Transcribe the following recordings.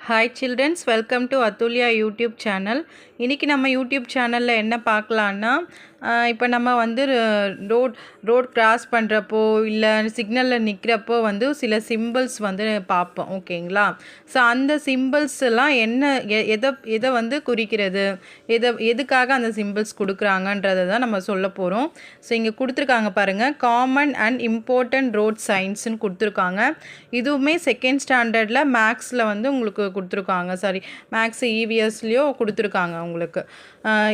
Hi childrens, welcome to Atulya YouTube channel. இன்றைக்கி நம்ம YouTube சேனலில் என்ன பார்க்கலான்னா இப்போ நம்ம வந்து ரோட் கிராஸ் பண்ணுறப்போ இல்லை சிக்னலில் நிற்கிறப்போ வந்து சில சிம்பிள்ஸ் வந்து பார்ப்போம். ஓகேங்களா? ஸோ அந்த சிம்பிள்ஸ் எல்லாம் என்ன எதை வந்து குறிக்கிறது, எதுக்காக அந்த சிம்பிள்ஸ் கொடுக்குறாங்கன்றதை தான் நம்ம சொல்ல போகிறோம். ஸோ இங்கே கொடுத்துருக்காங்க பாருங்கள், காமன் அண்ட் இம்பார்ட்டன்ட் ரோட் சைன்ஸ்னு கொடுத்துருக்காங்க. இதுவுமே செகண்ட் ஸ்டாண்டர்டில் மேக்ஸில் வந்து உங்களுக்கு கொடுத்துருக்காங்க. சாரி, மேக்ஸ் இவிஎஸ்லேயோ கொடுத்துருக்காங்க உங்களுக்கு.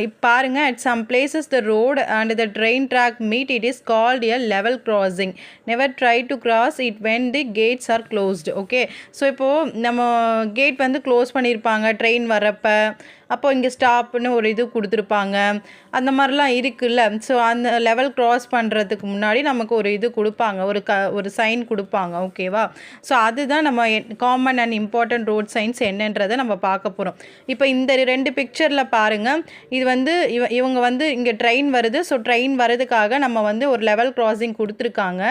இப்போ பாருங்கள், at some places the road and the train track meet, it is called a level crossing. Never try to cross it when the gates are closed. Okay, so இப்போது நம்ம கேட் வந்து close பண்ணியிருப்பாங்க train வரப்போ, அப்போது இங்கே ஸ்டாப்னு ஒரு இது கொடுத்துருப்பாங்க, அந்த மாதிரிலாம் இருக்குல்ல. ஸோ அந்த லெவல் க்ராஸ் பண்ணுறதுக்கு முன்னாடி நமக்கு ஒரு இது கொடுப்பாங்க, ஒரு சைன் கொடுப்பாங்க. ஓகேவா? ஸோ அதுதான் நம்ம common and important road science என்னன்றதை நம்ம பார்க்க போகிறோம். இப்போ இந்த ரெண்டு பிக்சரில் பாருங்கள், இது வந்து இவங்க வந்து இங்கே ட்ரெயின் வருது. ஸோ ட்ரெயின் வர்றதுக்காக நம்ம வந்து ஒரு லெவல் கிராசிங் கொடுத்துருக்காங்க.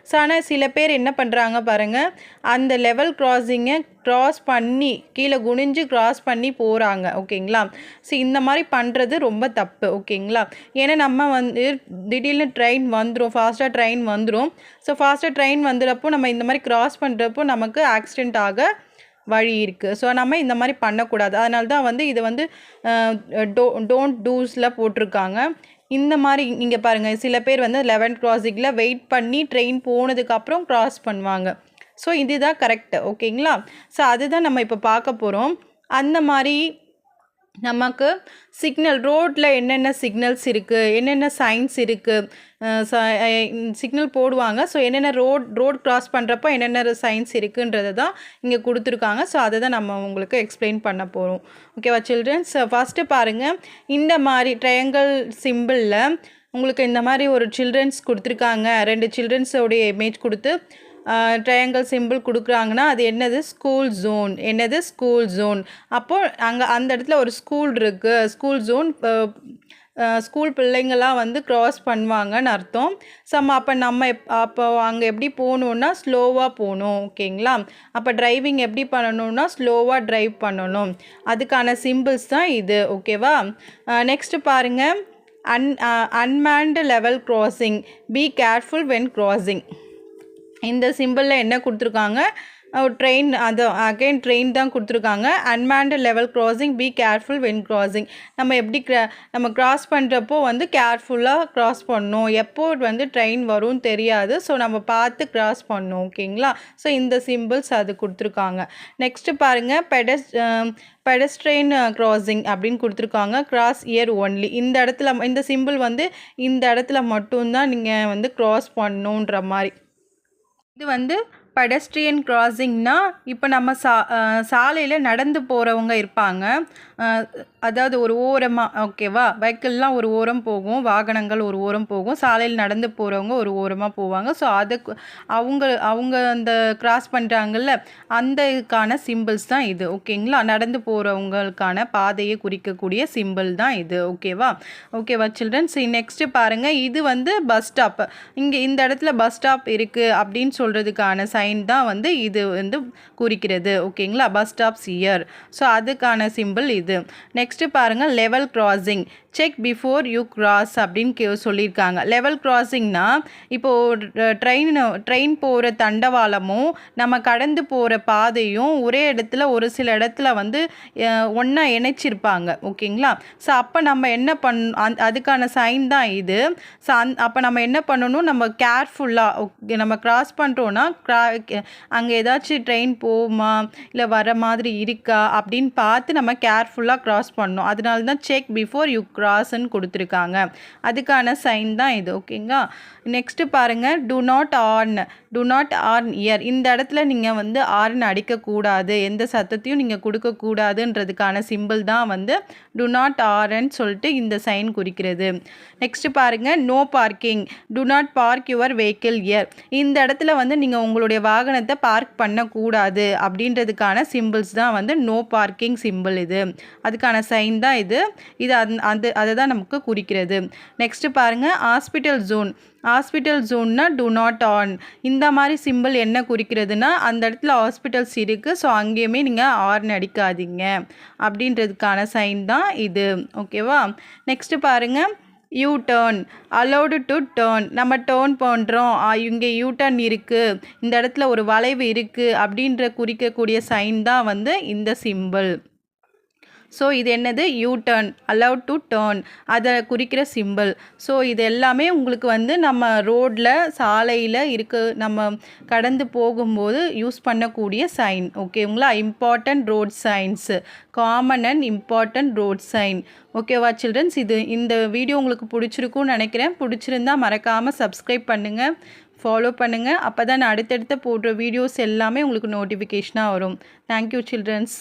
ஸோ ஆனால் சில பேர் என்ன பண்ணுறாங்க பாருங்கள், அந்த லெவல் கிராசிங்கை க்ராஸ் பண்ணி கீழே குனிஞ்சு க்ராஸ் பண்ணி போகிறாங்க. ஓகேங்களா? ஸோ இந்த மாதிரி பண்ணுறது ரொம்ப தப்பு. ஓகேங்களா? ஏன்னா நம்ம வந்து திடீர்னு ட்ரெயின் வந்துடும், ஃபாஸ்ட்டாக ட்ரெயின் வந்துடும். ஸோ ஃபாஸ்ட்டாக ட்ரெயின் வந்துடுறப்போ நம்ம இந்த மாதிரி க்ராஸ் பண்ணுறப்போ நமக்கு ஆக்சிடெண்ட் ஆக வழி இருக்குது. ஸோ நம்ம இந்த மாதிரி பண்ணக்கூடாது. அதனால தான் வந்து இது வந்து டோன்ட் டூஸில் போட்டிருக்காங்க. இந்த மாதிரி இங்கே பாருங்கள், சில பேர் வந்து 11th கிராசிங்கில் வெயிட் பண்ணி ட்ரெயின் போனதுக்கப்புறம் க்ராஸ் பண்ணுவாங்க. ஸோ இதுதான் கரெக்டு. ஓகேங்களா? ஸோ அதுதான் நம்ம இப்போ பார்க்க போகிறோம். அந்த மாதிரி நமக்கு சிக்னல் ரோட்டில் என்னென்ன சிக்னல்ஸ் இருக்குது, என்னென்ன சைன்ஸ் இருக்குது, சிக்னல் போடுவாங்க. ஸோ என்னென்ன ரோட் க்ராஸ் பண்ணுறப்போ என்னென்ன சைன்ஸ் இருக்குன்றது தான் இங்கே கொடுத்துருக்காங்க. ஸோ அதை தான் நம்ம உங்களுக்கு எக்ஸ்பிளைன் பண்ண போகிறோம். ஓகேவா சில்ட்ரன்ஸ்? ஃபஸ்ட்டு பாருங்கள், இந்த மாதிரி ட்ரையாங்கிள் சிம்பிளில் உங்களுக்கு இந்த மாதிரி ஒரு சில்ட்ரன்ஸ் கொடுத்துருக்காங்க. 2 சில்ட்ரன்ஸோடைய இமேஜ் கொடுத்து ட்ரையாங்கிள் சிம்பிள் கொடுக்குறாங்கன்னா அது என்னது? School zone. என்னது? School zone. அப்போது அந்த இடத்துல ஒரு ஸ்கூல் இருக்குது, ஸ்கூல் ஜோன். ஸ்கூல் பிள்ளைங்கள்லாம் வந்து க்ராஸ் பண்ணுவாங்கன்னு அர்த்தம். அப்போ நம்ம அப்போ அங்கே எப்படி போகணுன்னா ஸ்லோவாக போகணும். ஓகேங்களா? அப்போ டிரைவிங் எப்படி பண்ணணுன்னா ஸ்லோவாக ட்ரைவ் பண்ணணும். அதுக்கான சிம்பிள்ஸ் தான் இது. ஓகேவா? நெக்ஸ்ட்டு பாருங்கள், unmanned level crossing, be careful when crossing. இந்த சிம்பிளில் என்ன கொடுத்துருக்காங்க? ட்ரெயின், அது அகெயின் ட்ரெயின் தான் கொடுத்துருக்காங்க. Unmanned level crossing, be careful when crossing. நம்ம எப்படி நம்ம கிராஸ் பண்ணுறப்போ வந்து கேர்ஃபுல்லாக கிராஸ் பண்ணணும். எப்போ வந்து ட்ரெயின் வரும்னு தெரியாது. ஸோ நம்ம பார்த்து கிராஸ் பண்ணணும். ஓகேங்களா? ஸோ இந்த சிம்பிள்ஸ் அது கொடுத்துருக்காங்க. நெக்ஸ்ட்டு பாருங்கள், பெடஸ்ட்ரெயின் கிராசிங் அப்படின்னு கொடுத்துருக்காங்க. Cross year only. இந்த இடத்துல இந்த சிம்பிள் வந்து இந்த இடத்துல மட்டும்தான் நீங்கள் வந்து கிராஸ் பண்ணணுன்ற மாதிரி. இது வந்து பெடஸ்ட்ரியன் கிராசிங்னா, இப்போ நம்ம சாலையில் நடந்து போகிறவங்க இருப்பாங்க, அதாவது ஒரு ஓரமாக. ஓகேவா? வெஹிக்கிள்லாம் ஒரு ஓரம் போகும், வாகனங்கள் ஒரு ஓரம் போகும், சாலையில் நடந்து போகிறவங்க ஒரு ஓரமாக போவாங்க. ஸோ அதுக்கு அவங்க அந்த கிராஸ் பண்ணுறாங்கல்ல, அந்த இதுக்கான சிம்பிள்ஸ் தான் இது. ஓகேங்களா? நடந்து போகிறவங்களுக்கான பாதையை குறிக்கக்கூடிய சிம்பிள் தான் இது. ஓகேவா சில்ட்ரன்ஸ்? நெக்ஸ்ட்டு பாருங்கள், இது வந்து பஸ் ஸ்டாப். இங்கே இந்த இடத்துல பஸ் ஸ்டாப் இருக்குது அப்படின்னு சொல்கிறதுக்கான சைன் தான் வந்து இது வந்து குறிக்கிறது. ஓகேங்களா? Bus stops here. ஸோ அதுக்கான சிம்பிள் இது. நெக்ஸ்ட்டு பாருங்கள், level crossing, check before you cross அப்படின்னு சொல்லியிருக்காங்க. லெவல் கிராசிங்னா, இப்போது ட்ரெயின் போகிற தண்டவாளமும் நம்ம கடந்து போகிற பாதையும் ஒரே இடத்துல ஒரு சில இடத்துல வந்து ஒன்றா இணைச்சிருப்பாங்க. ஓகேங்களா? ஸோ அப்போ நம்ம என்ன அதுக்கான சைன் தான் இது. ஸோ அப்போ நம்ம என்ன பண்ணணும், நம்ம கேர்ஃபுல்லாக நம்ம கிராஸ் பண்ணுறோன்னா அங்கே ஏதாச்சும் ட்ரெயின் போகுமா இல்லை வர மாதிரி இருக்கா அப்படின்னு பார்த்து நம்ம கேர்ஃபுல்லாக கிராஸ் பண்ணணும். அதனால தான் செக் பிஃபோர் யூ கிராஸ்ன்னு கொடுத்துருக்காங்க. அதுக்கான சைன் தான் இது. ஓகேங்களா? நெக்ஸ்ட்டு பாருங்கள், டு நாட் ஆர்ன் இயர். இந்த இடத்துல நீங்கள் வந்து ஆர்ன் அடிக்கக்கூடாது, எந்த சத்தத்தையும் நீங்கள் கொடுக்கக்கூடாதுன்றதுக்கான சிம்பிள் தான் வந்து டு நாட் ஆர்ன்னு சொல்லிட்டு இந்த சைன் குறிக்கிறது. நெக்ஸ்ட்டு பாருங்கள், no parking, do not park your vehicle here. இந்த இடத்துல வந்து நீங்கள் உங்களுடைய வாகனத்தை பார்க் பண்ணக்கூடாது அப்படின்றதுக்கான சிம்பிள்ஸ் தான் வந்து நோ பார்க்கிங் சிம்பிள். இது அதுக்கான சைன் தான் இது. அதை தான் நமக்கு குறிக்கிறது. நெக்ஸ்ட்டு பாருங்கள், ஹாஸ்பிட்டல் ஜோன். ஹாஸ்பிட்டல் ஜோன்னா டு நாட் ஆன். இந்த மாதிரி சிம்பிள் என்ன குறிக்கிறதுனா அந்த இடத்துல ஹாஸ்பிட்டல்ஸ் இருக்குது, ஸோ அங்கேயுமே நீங்கள் ஹார்ன் அடிக்காதீங்க அப்படின்றதுக்கான சைன் தான் இது. ஓகேவா? நெக்ஸ்ட்டு பாருங்கள், you turn, allowed to turn. நம்ம டர்ன் பண்ணுறோம், இங்கே யூ டர்ன் இருக்குது, இந்த இடத்துல ஒரு வளைவு இருக்குது அப்படின்ற குறிக்கக்கூடிய சைன் தான் வந்து இந்த சிம்பிள். ஸோ இது என்னது? You turn, allowed to turn, அதை குறிக்கிற சிம்பிள். ஸோ இது எல்லாமே உங்களுக்கு வந்து நம்ம ரோட்டில் சாலையில் நம்ம கடந்து போகும்போது யூஸ் பண்ணக்கூடிய சைன். ஓகேங்களா? Important road signs, common and important road sign. ஓகேவா சில்ட்ரன்ஸ்? இந்த வீடியோ உங்களுக்கு பிடிச்சிருக்குன்னு நினைக்கிறேன். பிடிச்சிருந்தா மறக்காமல் சப்ஸ்கிரைப் பண்ணுங்கள், ஃபாலோ பண்ணுங்கள். அப்போ தான் நான் அடுத்தடுத்து போடுற வீடியோஸ் எல்லாமே உங்களுக்கு நோட்டிஃபிகேஷனாக வரும். Thank you children's.